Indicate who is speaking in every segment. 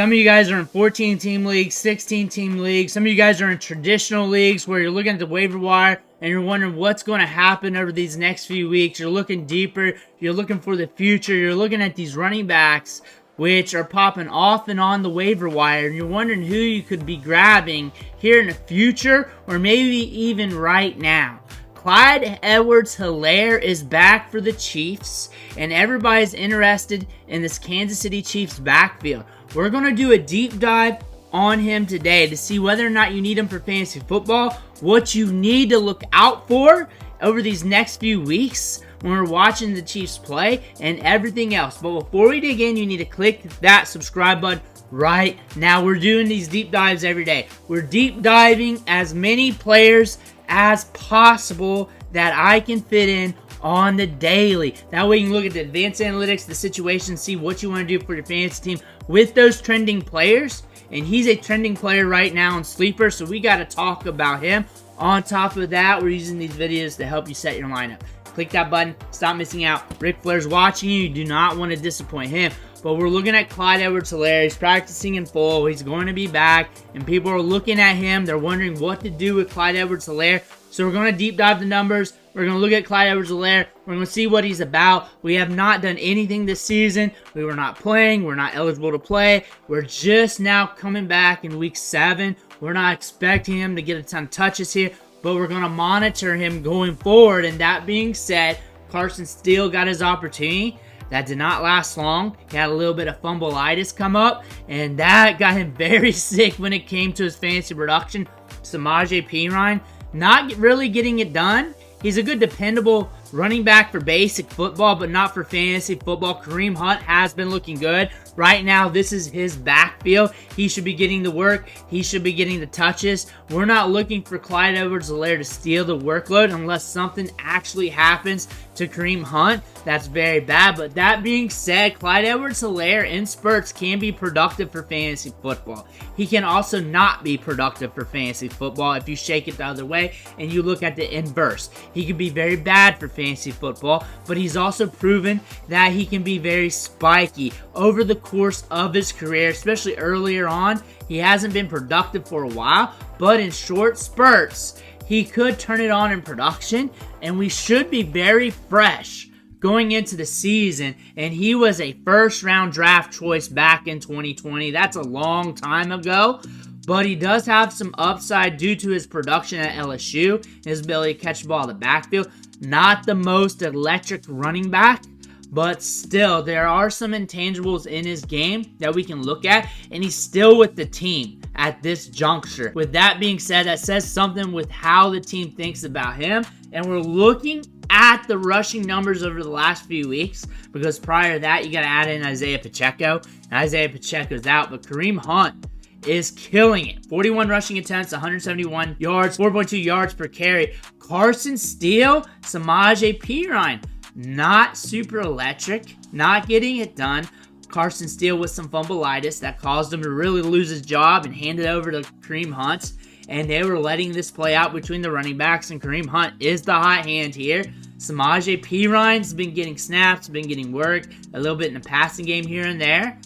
Speaker 1: Some of you guys are in 14-team leagues, 16-team leagues. Some of you guys are in traditional leagues where you're looking at the waiver wire and you're wondering what's going to happen over these next few weeks. You're looking deeper. You're looking for the future. You're looking at these running backs which are popping off and on the waiver wire, and you're wondering who you could be grabbing here in the future or maybe even right now. Clyde Edwards-Helaire is back for the Chiefs, and everybody's interested in this Kansas City Chiefs backfield. We're going to do a deep dive on him today to see whether or not you need him for fantasy football, what you need to look out for over these next few weeks when we're watching the Chiefs play, and everything else. But before we dig in, you need to click that subscribe button right now. We're doing these deep dives every day. We're deep diving as many players as possible that I can fit in on the daily. That way you can look at the advanced analytics, the situation, see what you want to do for your fantasy team with those trending players. And he's a trending player right now in Sleeper, so we got to talk about him. On top of that, we're using these videos to help you set your lineup. Click that button. Stop missing out. Ric Flair's watching you. You do not want to disappoint him. But we're looking at Clyde Edwards-Helaire. He's practicing in full. He's going to be back. And people are looking at him. They're wondering what to do with Clyde Edwards-Helaire. So we're going to deep dive the numbers. We're going to look at Clyde Edwards-Helaire. We're going to see what he's about. We have not done anything this season. We were not playing. We're not eligible to play. We're just now coming back in week 7. We're not expecting him to get a ton of touches here, but we're going to monitor him going forward. And that being said, Carson Steele got his opportunity. That did not last long. He had a little bit of fumbleitis come up, and that got him very sick when it came to his fantasy production. Samaje Perine not really getting it done. He's a good, dependable running back for basic football, but not for fantasy football. Kareem Hunt has been looking good. Right now, this is his backfield. He should be getting the work. He should be getting the touches. We're not looking for Clyde Edwards-Helaire to steal the workload unless something actually happens to Kareem Hunt. That's very bad. But that being said, Clyde Edwards-Helaire in spurts can be productive for fantasy football. He can also not be productive for fantasy football if you shake it the other way and you look at the inverse. He can be very bad for fantasy football, but he's also proven that he can be very spiky over the course of his career, especially earlier on. He hasn't been productive for a while, but in short spurts, he could turn it on in production, and we should be very fresh going into the season. And he was a first-round draft choice back in 2020. That's a long time ago. But he does have some upside due to his production at LSU, his ability to catch the ball in the backfield. Not the most electric running back, but still, there are some intangibles in his game that we can look at, and he's still with the team at this juncture. With that being said, that says something with how the team thinks about him, and we're looking at the rushing numbers over the last few weeks, because prior to that, you got to add in Isaiah Pacheco. Isaiah Pacheco's out, but Kareem Hunt is killing it. 41 rushing attempts, 171 yards, 4.2 yards per carry. Carson Steele, Samaje Perine, not super electric, not getting it done. Carson Steele with some fumbleitis that caused him to really lose his job and hand it over to Kareem Hunt. And they were letting this play out between the running backs, and Kareem Hunt is the hot hand here. Samaje Perine's been getting snaps, been getting work, a little bit in the passing game here and there.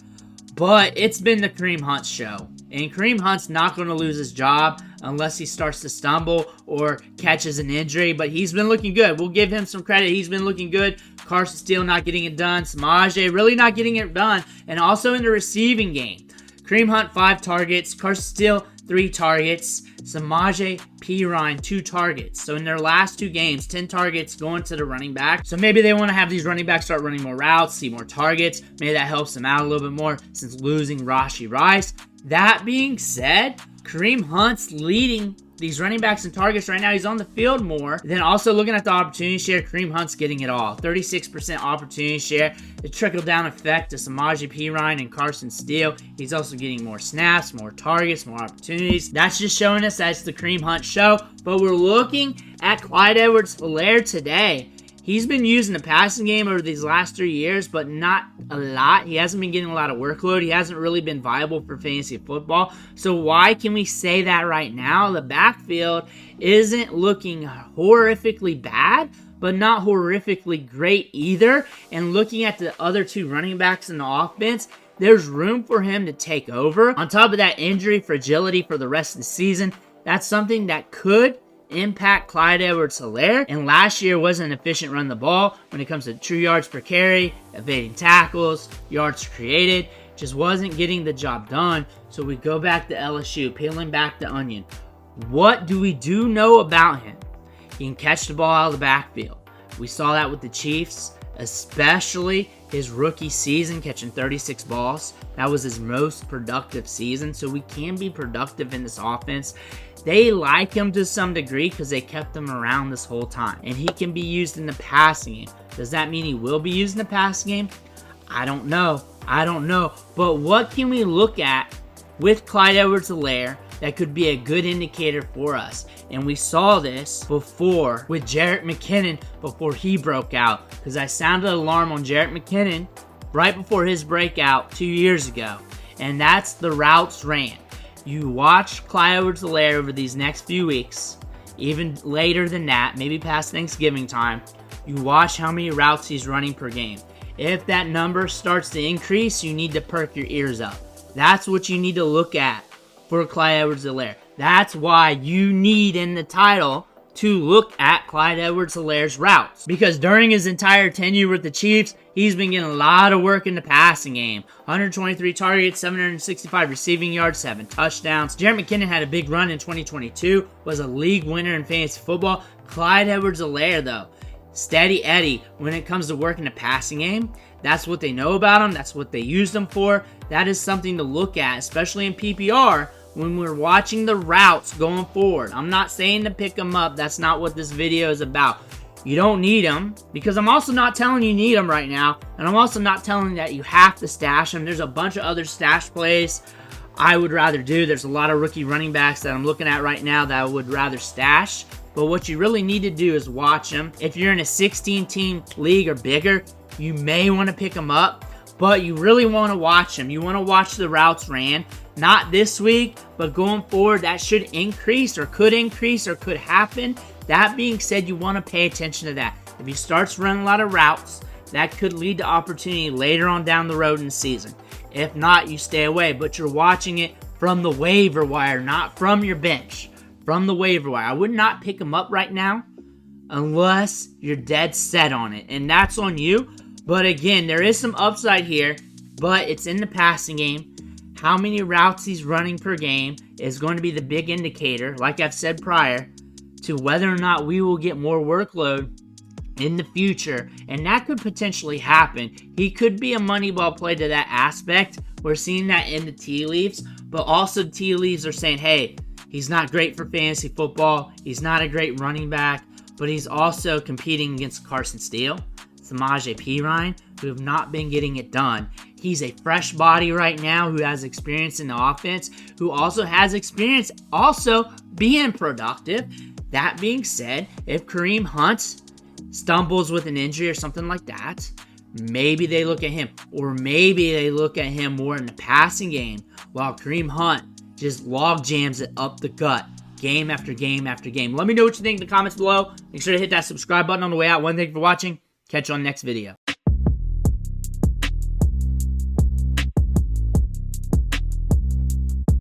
Speaker 1: But it's been the Kareem Hunt show. And Kareem Hunt's not going to lose his job unless he starts to stumble or catches an injury. But he's been looking good. We'll give him some credit. He's been looking good. Carson Steele not getting it done. Samaje really not getting it done. And also in the receiving game. Kareem Hunt, 5 targets. Carson Steele, 3 targets. Samaje Perine, 2 targets. So in their last 2 games, 10 targets going to the running back. So maybe they want to have these running backs start running more routes, see more targets. Maybe that helps them out a little bit more since losing Rashee Rice. That being said, Kareem Hunt's leading these running backs in targets right now. He's on the field more. Then also looking at the opportunity share, Kareem Hunt's getting it all. 36% opportunity share. The trickle-down effect to Samaje Perine and Carson Steele. He's also getting more snaps, more targets, more opportunities. That's just showing us that it's the Kareem Hunt show. But we're looking at Clyde Edwards-Helaire today. He's been used in the passing game over these last 3 years, but not a lot. He hasn't been getting a lot of workload. He hasn't really been viable for fantasy football. So why can we say that right now? The backfield isn't looking horrifically bad, but not horrifically great either. And looking at the other 2 running backs in the offense, there's room for him to take over. On top of that, injury fragility for the rest of the season, that's something that could impact Clyde Edwards-Helaire. And last year wasn't an efficient run the ball when it comes to true yards per carry, evading tackles, yards created. Just wasn't getting the job done. So we go back to LSU, peeling back the onion. What do we know about him? He can catch the ball out of the backfield. We saw that with the Chiefs, especially his rookie season, catching 36 balls. That was his most productive season, so we can be productive in this offense. They like him to some degree because they kept him around this whole time, and he can be used in the passing game. Does that mean he will be used in the passing game? I don't know. But what can we look at with Clyde Edwards-Helaire that could be a good indicator for us? And we saw this before with Jerick McKinnon before he broke out, because I sounded an alarm on Jerick McKinnon right before his breakout 2 years ago, and that's the routes ran. You watch Clyde Edwards-Helaire over these next few weeks, even later than that, maybe past Thanksgiving time. You watch how many routes he's running per game. If that number starts to increase, you need to perk your ears up. That's what you need to look at for Clyde Edwards-Helaire. That's why you need in the title to look at Clyde Edwards-Helaire's routes. Because during his entire tenure with the Chiefs, he's been getting a lot of work in the passing game. 123 targets, 765 receiving yards, 7 touchdowns. Jerick McKinnon had a big run in 2022, was a league winner in fantasy football. Clyde Edwards-Helaire, though, steady Eddie when it comes to working the passing game. That's what they know about him. That's what they used him for. That is something to look at, especially in PPR, when we're watching the routes going forward. I'm not saying to pick them up. That's not what this video is about. You don't need them, because I'm also not telling you need them right now, and I'm also not telling you that you have to stash them. There's a bunch of other stash plays I would rather do. There's a lot of rookie running backs that I'm looking at right now that I would rather stash. But what you really need to do is watch them. If you're in a 16-team league or bigger, you may want to pick them up, but you really want to watch them. You want to watch the routes ran. Not this week, but going forward, that should increase or could happen. That being said, you want to pay attention to that. If he starts running a lot of routes, that could lead to opportunity later on down the road in the season. If not, you stay away, but you're watching it from the waiver wire, not from your bench. From the waiver wire. I would not pick him up right now unless you're dead set on it, and that's on you. But again, there is some upside here, but it's in the passing game. How many routes he's running per game is going to be the big indicator, like I've said prior, to whether or not we will get more workload in the future, and that could potentially happen. He could be a money ball play to that aspect. We're seeing that in the tea leaves, but also tea leaves are saying, hey, he's not great for fantasy football, he's not a great running back, but he's also competing against Carson Steele, Samaje Perine, who have not been getting it done. He's a fresh body right now who has experience in the offense, who also has experience also being productive. That being said, if Kareem Hunt stumbles with an injury or something like that, maybe they look at him, or maybe they look at him more in the passing game while Kareem Hunt just log jams it up the gut game after game after game. Let me know what you think in the comments below. Make sure to hit that subscribe button on the way out. Thank you for watching. Catch you on the next video.